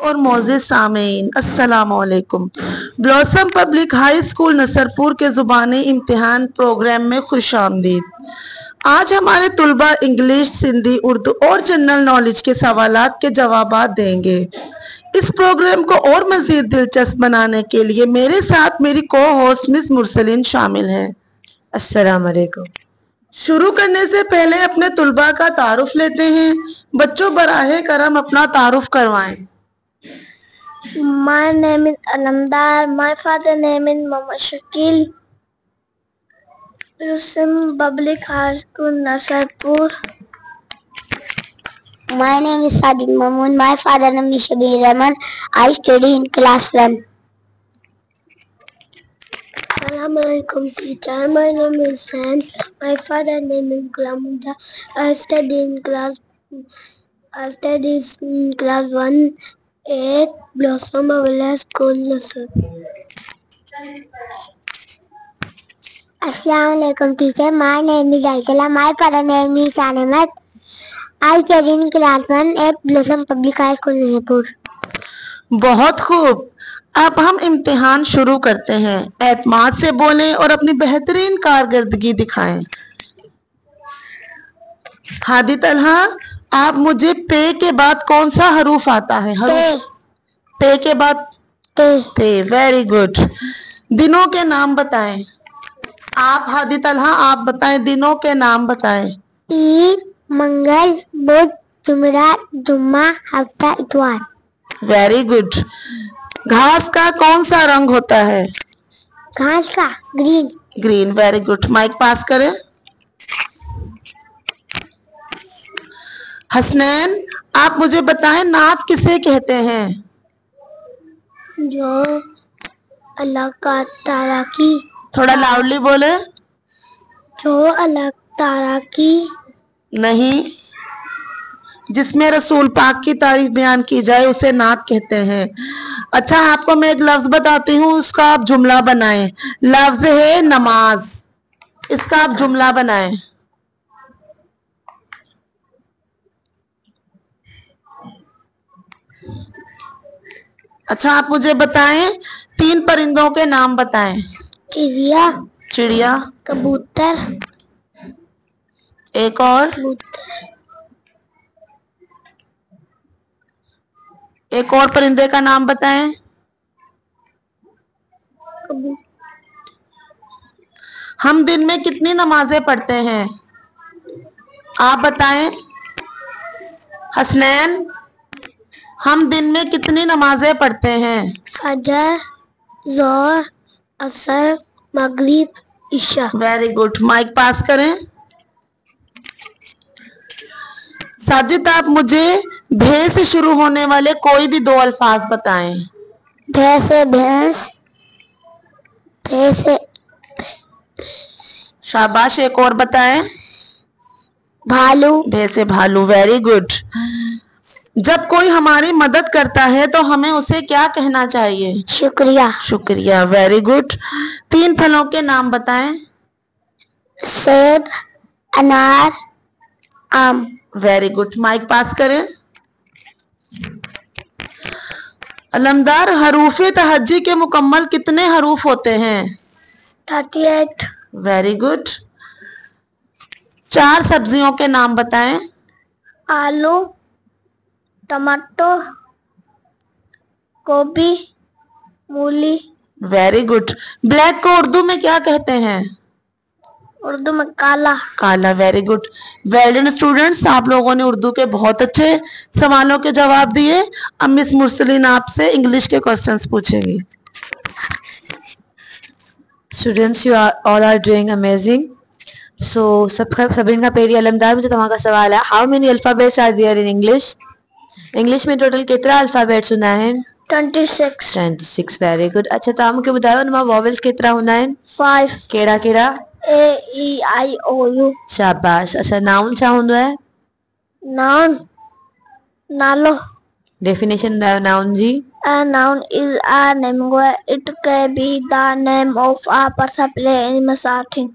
और मोअज़्ज़िज़ सामीन, अस्सलामु अलैकुम। Blossom public high school Nasarpur के ज़ुबानी इम्तिहान प्रोग्राम में खुशामदीद। आज हमारे तुलबा इंग्लिश, सिंधी, उर्दू और जनरल नॉलेज के सवालात के जवाबात देंगे। इस प्रोग्राम को और मज़ीद दिलचस्प बनाने के लिए मेरे साथ मेरी को होस्ट मिस मुरसलीन शामिल है। अस्सलाम वालेकुम। शुरू करने से पहले अपने तुलबा का तारुफ लेते हैं। बच्चों बराहे करम अपना तारुफ करवाएं। My name is Alamdar. My father name is Muhammad Shakil. Blossom Public High School, Nasarpur. My name is Sadiq Mahmood. My father name is Shabir Rahman. I study in class 1. Assalamualaikum teacher. My name is Fran. My father name is Gulamuda. I study in class 1 Blossom Public School, Nasarpur. Assalamualaikum teacher. My name is Aitala. My father name is Ahmed. I study in class 1 at Blossom Public High School, Nasarpur. बहुत खूब। अब हम इम्तिहान शुरू करते हैं। एतमाद से बोलें और अपनी बेहतरीन कारकर्दगी दिखाएं। हादी तलहा, आप मुझे पे के बाद कौन सा हरूफ आता है? पे के बाद पे। Very good. दिनों के नाम बताएं। आप हादी तलहा, आप बताएं, दिनों के नाम बताएं। ईद, मंगल, बुध, जुमेरात, जुम्मा, हफ्ता, इतवार। Very good. घास का कौन सा रंग होता है? घास का green. Green. Very good. Mic pass करें। हसनैन, आप मुझे बताएं, नात किसे कहते हैं? जो अल्लाह का ताला की। थोड़ा लाउडली बोले। जो अल्लाह ताला की नहीं, जिसमें रसूल पाक की तारीफ बयान की जाए उसे नात कहते हैं। अच्छा, आपको मैं एक लफ्ज बताती हूँ, उसका आप जुमला बनाएं। लफ्ज है नमाज, इसका आप जुमला बनाएं। अच्छा, आप मुझे बताएं, 3 परिंदों के नाम बताएं। चिड़िया, चिड़िया, कबूतर, एक और, एक और परिंदे का नाम बताएं। हम दिन में कितनी नमाजें पढ़ते हैं? आप बताएं। हसनैन, हम दिन में कितनी नमाजें पढ़ते हैं? फजर, ज़ोहर, असर, मगरिब, इशा। Very good. माइक पास करें। साजिद, आप मुझे भे से शुरू होने वाले कोई भी 2 अल्फाज बताएं। भे से भैंस, भे से। शाबाश। एक और बताएं। भालू। भे से भालू। Very good. जब कोई हमारी मदद करता है तो हमें उसे क्या कहना चाहिए? शुक्रिया। शुक्रिया। Very good. 3 फलों के नाम बताएं। सेब, अनार, आम। Very good. माइक पास करें। अलमदार, हरूफ तहज्जी के मुकम्मल कितने हरूफ होते हैं? 38। Very good. 4 सब्जियों के नाम बताएं। आलू, टमाटो, गोभी, मूली। Very good. ब्लैक को उर्दू में क्या कहते हैं? उर्दू में काला। काला। Very good. Well done students, आप लोगों ने उर्दू के बहुत अच्छे सवालों के जवाब दिए। अब मिस मुरसलीन आपसे इंग्लिश के questions पूछेंगी। Students, you are all are doing amazing. So, सभिन का पेरी अलमदार, मुझे तव्हां का सवाल है, how many alphabets are there in English? English में टोटल केतिरा अल्फाबेट्स हूंदा आहिनि? 26। 26। Very good. अच्छा, तव्हां मूंखे ॿुधायो हुन मां वॉवेल्स केतिरा हूंदा आहिनि? 5। कहिड़ा कहिड़ा? A, E, I, O, U। शाबाश। अच्छा, नाउन छा हूंदो आहे? नाउन नालो। डेफिनेशन ॿुधायो नाउन जी। A noun is a name where it can be the name of a person, place, animal, or thing.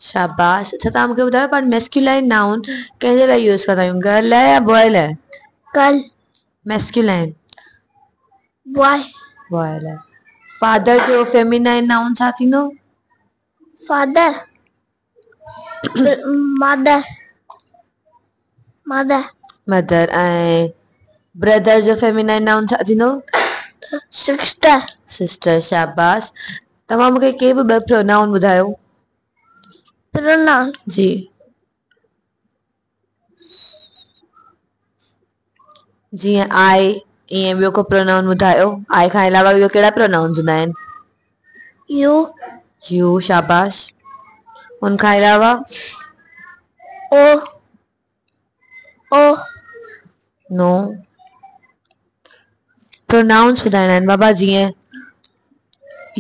शाबाश। अच्छा, तव्हां मूंखे ॿुधायो, पाण मैस्कुलाइन नाउन कंहिंजे लाइ यूज़ कंदा आहियूं? गर्ल है या बॉयल है? गर्ल। मैस्कुलाइन boy, बॉयल है। फादर जो फेमिनाइन नाउन साथी नो father, mother, mother, मदर ऐं ब्रदर जो फेमिनाइन नाउन साथी नो sister, सिस्टर। शाबाश। तव्हां मूंखे के बि ॿ प्रोनाउन ॿुधायो। pronoun, जी। जीअं आई ईअं ॿियो को प्रोनाउन ॿुधायो। आई खां अलावा ॿियो कहिड़ा प्रोनाउन्स हूंदा आहिनि? you, you. शाबाश। उनखां अलावा o, o, नो। प्रोनाउंस ॿुधाइणा आहिनि बाबा, जीअं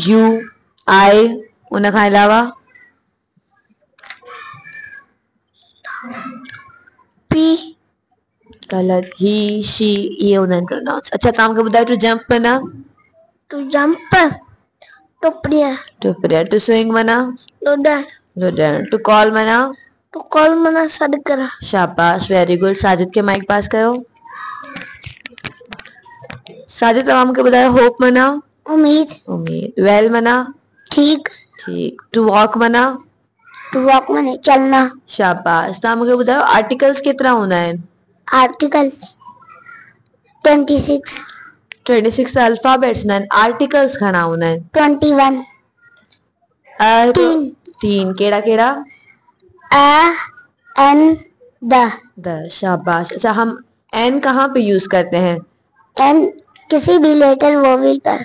यू, आई, उनखां अलावा p, ग़लत। ही, शी, इहे हूंदा आहिनि प्रोनाउंस। अच्छा तव्हां मूंखे ॿुधायो टू जंप माना? to jump, to pray, to prayer. To swing माना? to dance, रुॾण। टू कॉल माना? to call mana sadkara, शाबाश, वेरी गुड। साजिद के माइक पास कयो। साजिद तव्हां मूंखे ॿुधायो होप माना? उम्मीद, उम्मीद। वेल माना? ठीक, ठीक। टू वॉक माना? to walk माने चलना, शाबाश। तव्हां मूंखे ॿुधायो आर्टिकल्स केतिरा हूंदा आहिनि? article 26, 26 त अल्फाबेट्स हूंदा आहिनि। आर्टिकल्स घणा हूंदा आहिनि? 21, तीन। कहिड़ा कहिड़ा? a, n, the, शाबाश। अच्छा हम एन कहाँ पे यूज करते हैं? n किसी भी लेटर वोवेल पर,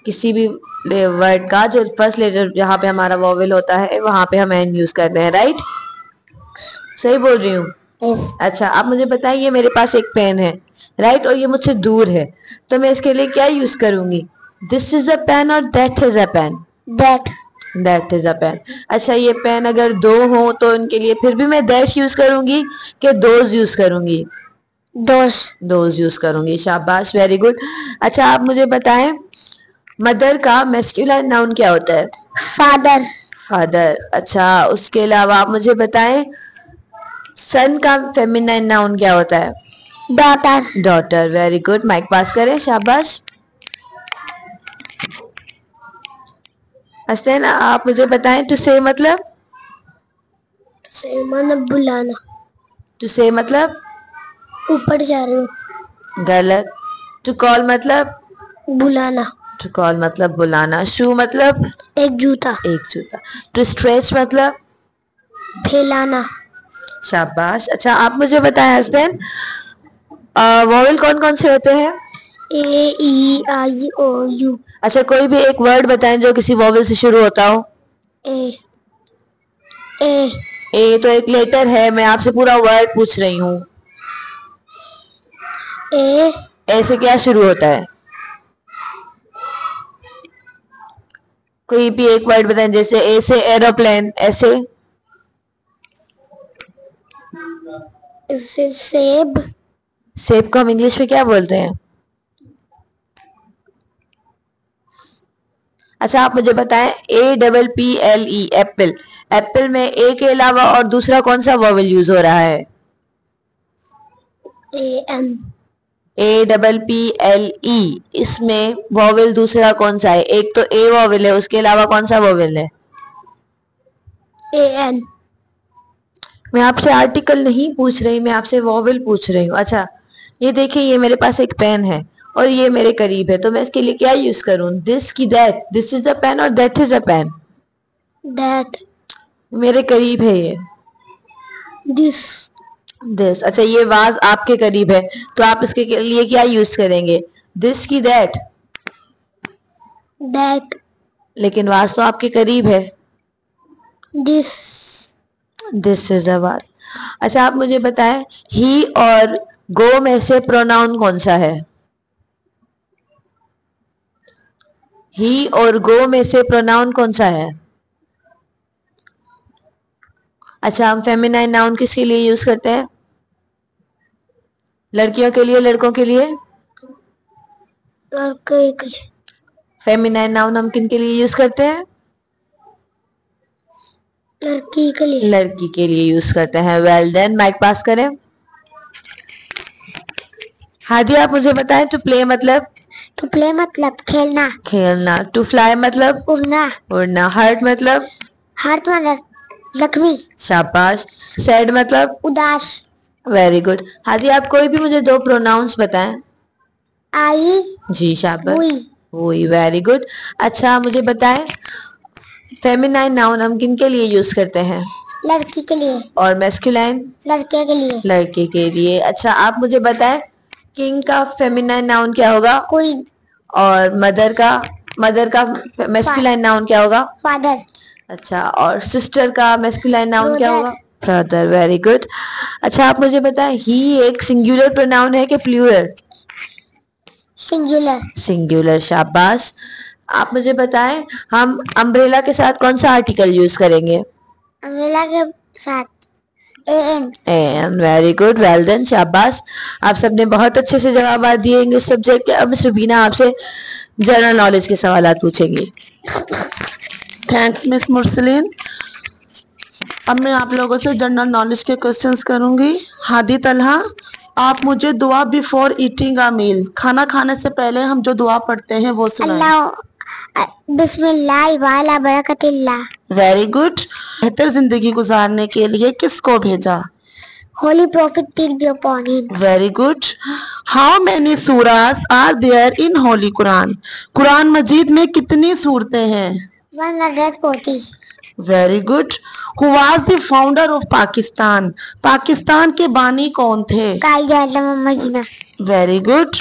किसी भी वर्ड का जो फर्स्ट लेटर जहाँ पे हमारा वोवेल होता है वहां पे हम एन यूज करते हैं, राइट? सही बोल रही हूँ? yes, अच्छा आप मुझे बताइए, मेरे पास एक पेन है, राइट, और ये मुझसे दूर है, तो मैं इसके लिए क्या यूज करूंगी? दिस इज अ पेन और that is a pen? that, that is a pen. अच्छा ये पेन अगर दो हो तो इनके लिए फिर भी मैं दैट यूज करूंगी कि दोज यूज करूंगी? those, दोज यूज करूंगी। शाबाश, वेरी गुड। अच्छा आप मुझे बताएं, मदर का मैस्कुलिन नाउन क्या होता है? father, father. अच्छा उसके अलावा आप मुझे बताएं, सन का फेमिनाइन नाउन क्या होता है? daughter, daughter. Very good. Mic pass करें। शाबाश। हस्दैन आप मुझे बताएं, टू से मतलब? से मन बुलाना, टू से मतलब? ऊपर जा रहे हो, गलत। टू कॉल मतलब? बुलाना, टू कॉल मतलब बुलाना। शू मतलब? एक जूता, एक जूता। टू स्ट्रेच मतलब? फैलाना, शाबाश। अच्छा आप मुझे बताएं हस्दैन, वॉवेल कौन कौन से होते हैं? ए ई आई ओ यू, अच्छा कोई भी एक वर्ड बताएं जो किसी वॉवेल से शुरू होता हो। ए, ए, ए तो एक लेटर है, मैं आपसे पूरा वर्ड पूछ रही हूँ। ए, ए से क्या शुरू होता है? कोई भी एक वर्ड बताएं, जैसे ए से एरोप्लेन, ऐसे? इससे सेब, सेब को हम इंग्लिश में क्या बोलते हैं? अच्छा आप मुझे बताएं, ए डबल पी एल ई, एप्पल, एप्पल में ए के अलावा और दूसरा कौन सा वॉवेल यूज हो रहा है? A M, A double P L E, इसमें वॉवेल दूसरा कौन सा है? एक तो ए वॉवेल है, उसके अलावा कौन सा वॉवेल है? ए एन, मैं आपसे आर्टिकल नहीं पूछ रही, मैं आपसे वॉवेल पूछ रही हूँ। अच्छा ये देखिए, ये मेरे पास एक पेन है और ये मेरे करीब है, तो मैं इसके लिए क्या यूज करूँ? दिस की that? This is a pen और that is a pen? That, मेरे करीब है ये। This, this. अच्छा ये वाज आपके करीब है, तो आप इसके लिए क्या यूज करेंगे? दिस की दैट? दैट, लेकिन वाज तो आपके करीब है। This, this is a was. अच्छा आप मुझे बताएं, ही और गो में से प्रोनाउन कौन सा है? ही और गो में से प्रोनाउन कौन सा है? अच्छा हम फेमिनाइन नाउन किसके लिए यूज करते हैं? लड़कियों के लिए, लड़कों के लिए? लड़के के लिए, फेमिनाइन नाउन हम किन के लिए यूज करते हैं? लड़की के लिए, लड़की के लिए यूज करते हैं। वेल देन, माइक पास करें। हादी आप मुझे बताएं टू प्ले मतलब? टू प्ले मतलब खेलना। खेलना। टू फ्लाई मतलब? उड़ना। उड़ना। हर्ट मतलब? हार्ट मतलब जख्मी। शाबाश। सैड मतलब? उदास। Very good. हादी आप कोई भी मुझे 2 प्रोनाउंस बताएं। आई। जी शाबाश। हुई। वही, वेरी गुड। अच्छा मुझे बताएं फेमिनाइन नाउन हम किन के लिए यूज करते हैं? लड़की के लिए। और मैस्कुलाइन? लड़के के लिए। लड़के के लिए। अच्छा आप मुझे बताएं किंग का फेमिनाइन नाउन क्या होगा? क्वीन। और मदर का मैस्कुलाइन नाउन क्या होगा? फादर। अच्छा और सिस्टर का मैस्कुलाइन नाउन क्या Brother. होगा? ब्रदर। Very good. अच्छा आप मुझे बताएं ही एक सिंगुलर प्रोनाउन है कि प्लूरल? सिंगुलर। सिंगुलर। शाबाश। आप मुझे बताएं हम अम्ब्रेला के साथ कौन सा आर्टिकल यूज करेंगे? अम्ब्रेला के साथ एन। एन। वेरी गुड, वेल डन, शाबाश। आप सबने बहुत अच्छे से जवाब दिए इंग्लिश सब्जेक्ट के। अब मिस रुबीना आपसे जनरल नॉलेज के सवाल पूछेंगी। Thanks miss Mursaleen. अब मैं आप लोगों से जनरल नॉलेज के क्वेश्चंस करूंगी। हादी तलहा, आप मुझे दुआ बिफोर ईटिंग अ मील, खाना खाने से पहले हम जो दुआ पढ़ते हैं वो सुनाएं। अल्लाह बिस्मिल्लाह वाला बरकतिल्लाह। Very good. बेहतर जिंदगी गुजारने के लिए किसको भेजा? Holy prophet peace be upon him. Very good. How many surahs are there in holy Quran? Quran मजीद में कितनी सूरतें हैं? 140। Very good. Who was the founder of Pakistan? Pakistan के बानी कौन थे? Quaid-e Azam Mohammad Jinnah. Very good.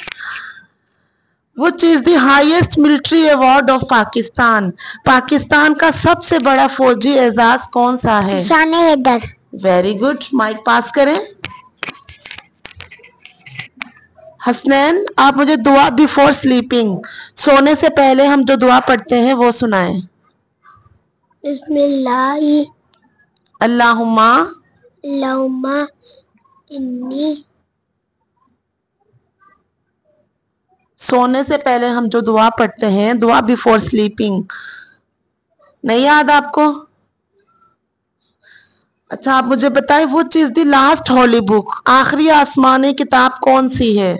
Which is the highest military award of Pakistan? Pakistan का सबसे बड़ा फौजी एजाज कौन सा है? Nishan-e Haider. Very good. Mic pass करें। हसनैन, आप मुझे दुआ बिफोर स्लीपिंग, सोने से पहले हम जो दुआ पढ़ते हैं वो सुनाएं। बिस्मिल्लाह अल्लाहुम्मा अल्लाहुम्मा इन्नी। सोने से पहले हम जो दुआ पढ़ते हैं, दुआ बिफोर स्लीपिंग, नहीं याद आपको? अच्छा आप मुझे बताएं वो चीज दी लास्ट होली बुक, आखिरी आसमानी किताब कौन सी है?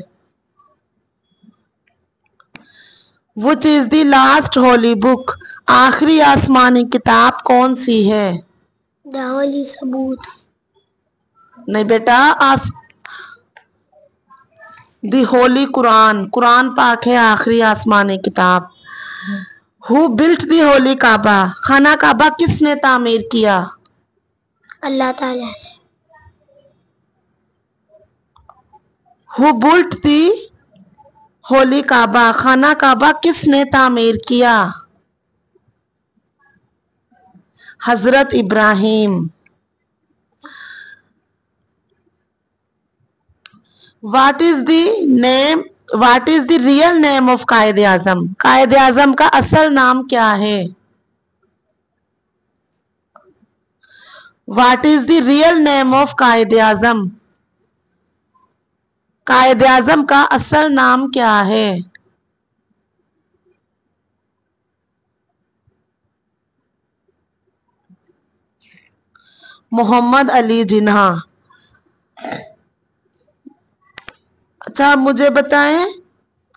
वो चीज दी लास्ट होली बुक, आखिरी आसमानी किताब कौन सी है? द होली सबूत। नहीं बेटा, दी होली कुरान, कुरान पाक है आखिरी आसमानी किताब। हु बिल्ट दी होली काबा? खाना काबा किसने तामीर किया? अल्लाह ताला। हु बुल्ट दी होली काबा? खाना काबा किसने तामीर किया? हजरत Ibrahim. What is the real name of कायदे आजम? कायदे आजम का असल नाम क्या है? What is the real name of कायदे आजम? कायदे आजम का असल नाम क्या है? मोहम्मद अली जिन्हा। अच्छा मुझे बताएं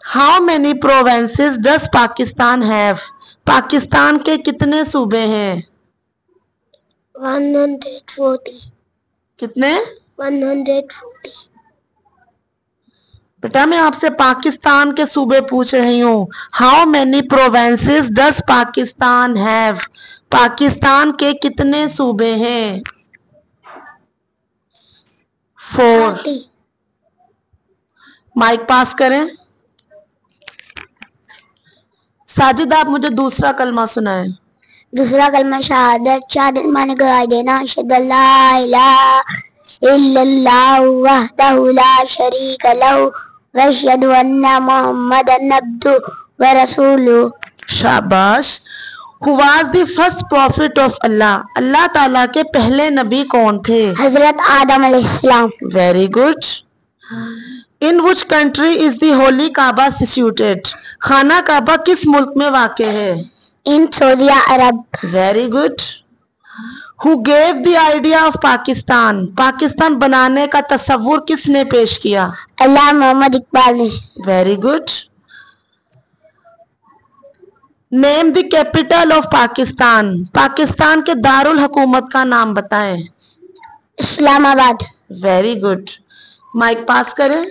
how many provinces does Pakistan have? Pakistan के कितने सूबे हैं? 140। कितने? 140। बेटा मैं आपसे पाकिस्तान के सूबे पूछ रही हूँ। How many provinces does Pakistan have? Pakistan के कितने सूबे हैं? 4। माइक पास करें। साजिद आप मुझे दूसरा कलमा सुनाएं। दूसरा कलमा शहादत। शहादत माने गवाही देना। अशहदु अल्ला इलाहा इल्लल्लाहु वहदहु ला शरीका लहु व अशहदु अन्ना मुहम्मदन अब्दुहु व रसूलुहु। शाबाश। Who was the first prophet of Allah? Allah ताला के पहले नबी कौन थे? हजरत आदम अलैहिस्सलाम। Very good. In which country is the holy Kaaba situated? खाना काबा किस मुल्क में वाक़ है? In Saudi Arab. Very good. Who gave the idea of Pakistan? Pakistan बनाने का तस्वुर किसने पेश किया? अल्लाह मोहम्मद इकबाल ने। Very good. Name the capital of Pakistan. Pakistan के दारुल हुकूमत का नाम बताएं। Islamabad. Very good. Mic pass करें।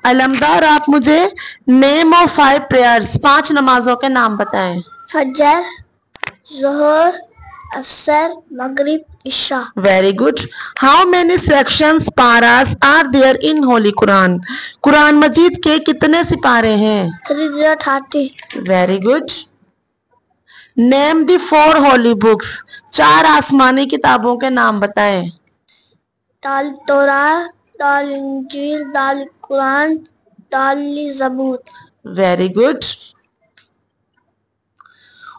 अलमदार, आप मुझे नेम ऑफ 5 प्रेयर्स, 5 नमाजों के नाम बताएं। फजर, ज़ोहर, असर, मगरिब, इशा। Very good. How many sections, paras are there in Holy Quran? Quran मजीद के कितने सिपारे हैं? 330। Very good. Name the 4 holy books. 4 आसमानी किताबों के नाम बताएं। दाल तोरा, दाल इंजील, दाल कुरान, दाल ज़बूर। Very good.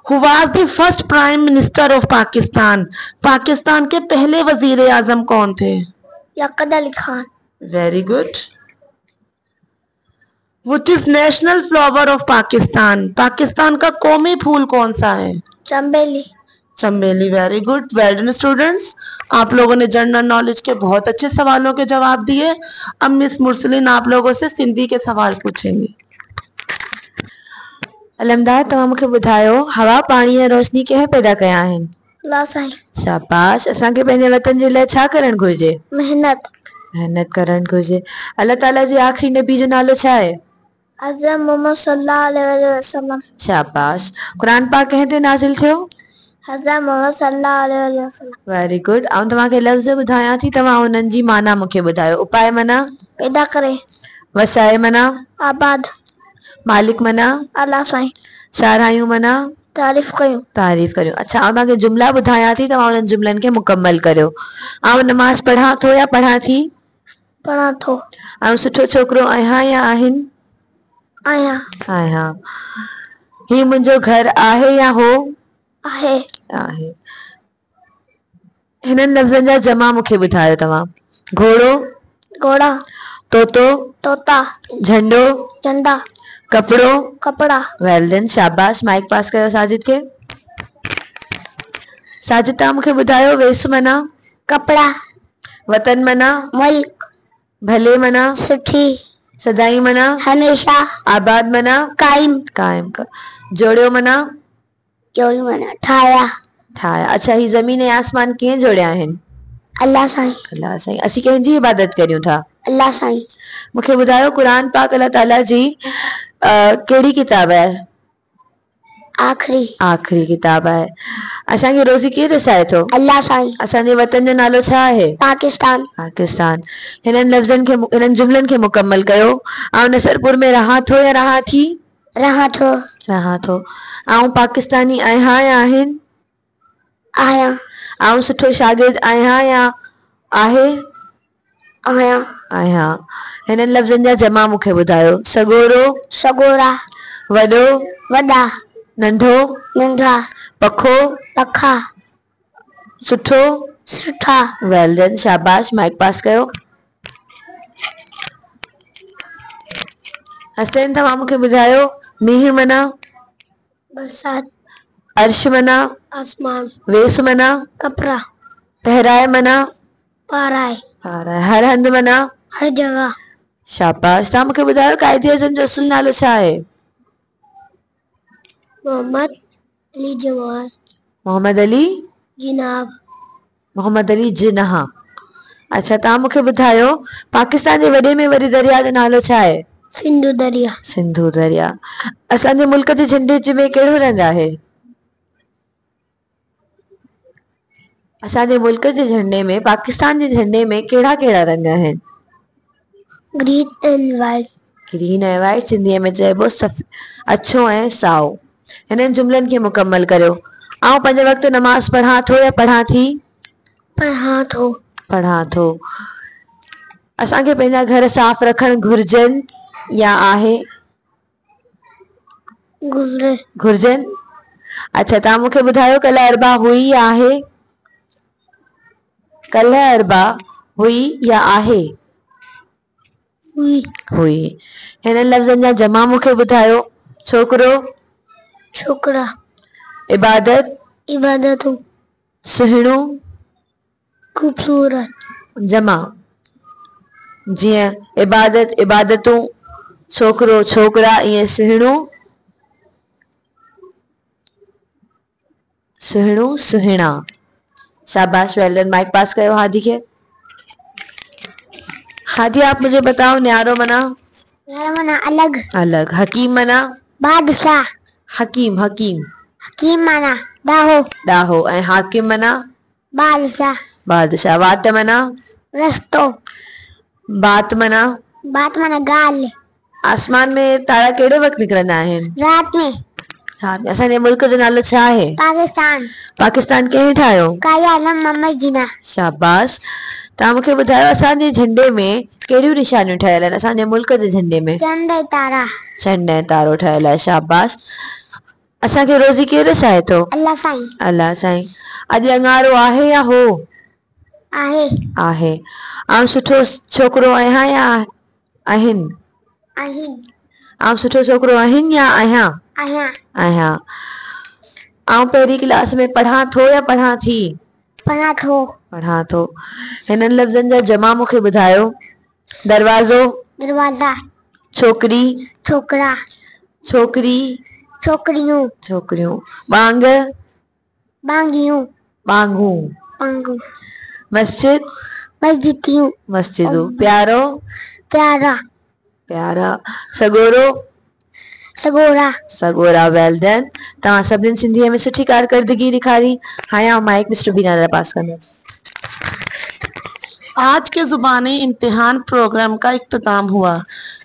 Who was the first prime minister of Pakistan? Pakistan के पहले वजीर आजम कौन थे? याकूत Ali Khan. Very good. Which is national flower of Pakistan? Pakistan का कौमी फूल कौन सा है? चंबेली। चमेली। Very good, well done students. आप लोगों ने जनरल नॉलेज के बहुत अच्छे सवालों के जवाब दिए। अब मिस मुरसलीन आप लोगों से सिंधी के सवाल पूछेंगी। अलमदार, तव्हां मूंखे ॿुधायो हवा, पाणी ऐं रोशनी कंहिं पैदा कया आहिनि? अल्लाह साईं। शाबाश। असांखे पंहिंजे वतन जे लाइ छा करणु घुर्जे? मेहनत। मेहनत करणु घुर्जे। अल्लाह ताला जे आख़िरी नबी जो नालो छा आहे? हज़रत मोहम्मद सल्लल्लाहु अलैहि वसल्लम। शाबाश। क़ुरान पाक कंहिं ते नाज़िल थियो? हज़रत मोहम्मद सल्लल्लाहु अलैहि वसल्लम। Very good. ऐं तव्हांखे लफ़्ज़ ॿुधायां थी, तव्हां उन्हनि जी माना मूंखे ॿुधायो। उपाय माना? पैदा करे। वसाए माना? आबाद। मालिक माना? अल्लाह साईं। सारायूं माना? तारीफ़ कयूं। तारीफ़ करियो। अच्छा, ऐं तव्हांखे जुमला ॿुधायां थी, तव्हां उन्हनि जुमलनि खे मुकम्मल करियो। ऐं नमाज़ पढ़ां थो या पढ़ां थी? पढ़ां थो। ऐं सुठो छोकिरो आहियां या आहिनि? आहियां। आहियां। ही मुंहिंजो घर आहे या हो? आहे। आहे। हिननि लफ़्ज़नि जा जमा मूंखे ॿुधायो तव्हां। घोड़ो? घोड़ा। तोतो? तोता। झंडो? झंडा। कपिड़ो? कपड़ा। वेल डन, शाबाश। माइक पास कयो साजिद खे। साजिद, तव्हां मूंखे ॿुधायो वेस माना? कपड़ा। वतन माना? मुल्क। भले माना? सुठी। सदाई माना? हमेशा। आबाद माना? कायम। कायम कर। जोड़ियो माना? जोड़ी माना ठाया। ठाया। अच्छा, ही ज़मीन ऐं आसमान कीअं जोड़िया आहिनि? अल्लाह साईं। अल्लाह साईं। असीं कंहिंजी इबादत करियूं था? अल्लाह साईं। मूंखे ॿुधायो क़ुरान पाक अल्लाह ताला जी कहिड़ी किताब आहे? आख़िरी किताब आहे। असांखे रोज़ी केरु रसाए थो? अल्लाह साईं। असांजे वतन जो नालो छा आहे? पाकिस्तान। पाकिस्तान। हिननि लफ़्ज़नि खे, हिननि जुमलनि खे मुकम्मल कयो। ऐं नसरपुर में रहां थो या रहां थी? रहां थो। रहां थो। ऐं पाकिस्तानी आहियां या आहिनि? आहियां। ऐं सुठो शागिर्द आहियां या आहे? आहियां। आहियां। हिननि लफ़्ज़नि जा जमा मूंखे ॿुधायो। सगोरो? सगोरा। वॾो? वॾा। नंढो? नंढा। पखो? पखा। सुठो? सुठा। वेल डन, शाबाश। माइक पास कयो। हसनैन, तव्हां मूंखे ॿुधायो मींहुं माना? बरसात। अर्श माना? आसमान। वेस माना? कपड़ा। पहराए माना? पाराए। पाराए। हर हंधि माना? हर जगह। शाबाश। तव्हां मूंखे ॿुधायो कायदे आज़म जो असुल नालो छा आहे? मोहम्मद अली जमाल। मोहम्मद अली जिनाब। मोहम्मद अली जिन्हा। अच्छा, तव्हां मूंखे ॿुधायो पाकिस्तान जे वॾे में वॾे दरिया जो नालो छा आहे? सिंधु दरिया। सिंधु दरिया। असांजे मुल्क जे झंडे में कहिड़ो रंग आहे? असांजे मुल्क जे झंडे में, पाकिस्तान जे झंडे में कहिड़ा कहिड़ा रंग आहिनि? Green and white. ग्रीन ऐं वाइट। सिंधीअ में चइबो अछो ऐं साओ। हिननि जुमलनि खे मुकम्मल करियो। ऐं 5 वक़्त नमाज़ पढ़ां थो या पढ़ां थी? पढ़ां थो। पढ़ां थो। असांखे पंहिंजा घर साफ़ रखण घुर्जनि या आहे? घुर्जनि। अच्छा, तव्हां मूंखे ॿुधायो कल्ह अरबा हुई या आहे? कल्ह अरबा हुई या आहे? हुई। हिननि लफ़्ज़नि जा जमा मूंखे ॿुधायो। छोकिरो? छोकरा। इबादत? इबादतूं। सुहिणो खूबसूरत, जमा जीअं इबादत इबादतूं, छोकिरो छोकिरा, ईअं सुहिणो सुहिणो सुहिणा। शाबाश, वेल डन। माइक पास कयो हादी के। हादी आप मुझे बताओ, न्यारो मना? न्यारो मना अलग। अलग। हकीम मना? बादशाह। हकीम हकीम हकीम मना डाहो। डाहो। ऐं हाकिम मना? बादशाह। बादशाह। वाट मना? रस्तो। बात मना? बात मना गाल। आसमान में तारा कहिड़े वक़्तु निकिरंदा आहिनि? रात में। रात में। असांजे मुल्क जो नालो छा आहे? पाकिस्तान। पाकिस्तान कंहिं ठाहियो? काया आलम मोहम्मद जिना। शाबाश। तव्हां मूंखे ॿुधायो, असांजे झंडे में कहिड़ियूं निशानियूं ठहियल आहिनि? असांजे मुल्क जे झंडे में चंड ऐं तारा। चंड ऐं तारो ठहियल आहे। शाबाश। असांखे रोज़ी केरु रसाए थो? अल्लाह साईं। अल्लाह साईं। अॼु अंगारो आहे या हो? आहे। आहे। आउं सुठो छोकिरो आहियां या आहिनि? आहिनि। आउं सुठो छोकिरो आहिनि या आहियां? आहियां। आहियां। आउं पहिरीं क्लास में पढ़ां थो या पढ़ां थी? पढ़ां थो। पढ़ां थो। हिननि लफ़्ज़नि जा जमा मूंखे ॿुधायो। दरवाज़ो, दरवाज़ा। छोकिरी, छोकिरा। छोकिरी, छोकिरियूं। छोकिरियूं। बांग, बांगियूं। बांगूं। बांगू। मस्जिद, मस्जिदियूं। मस्जिदूं। प्यारो, प्यारा। प्यारा। सगोरो, सगोरा। सगोरा। Well done. तव्हां सभिनीनि सिंधीअ में सुठी कारकर्दगी ॾेखारी। हाणे आउं माइक मिस्टर बीना लाइ पास कंदसि। आज के ज़ुबानी इम्तिहान प्रोग्राम का इख्तिताम हुआ।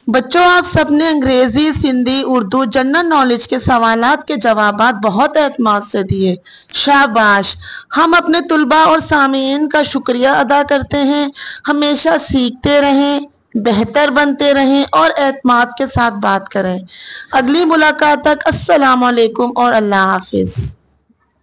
बच्चों, आप सबने अंग्रेजी, सिंधी, उर्दू जनरल नॉलेज के सवालात के जवाबात बहुत एतमाद से दिए। शाबाश। हम अपने तुलबा और सामीन का शुक्रिया अदा करते हैं। हमेशा सीखते रहें, बेहतर बनते रहें और एतमाद के साथ बात करें। अगली मुलाकात तक अस्सलाम वालेकुम और अल्लाह हाफिज़।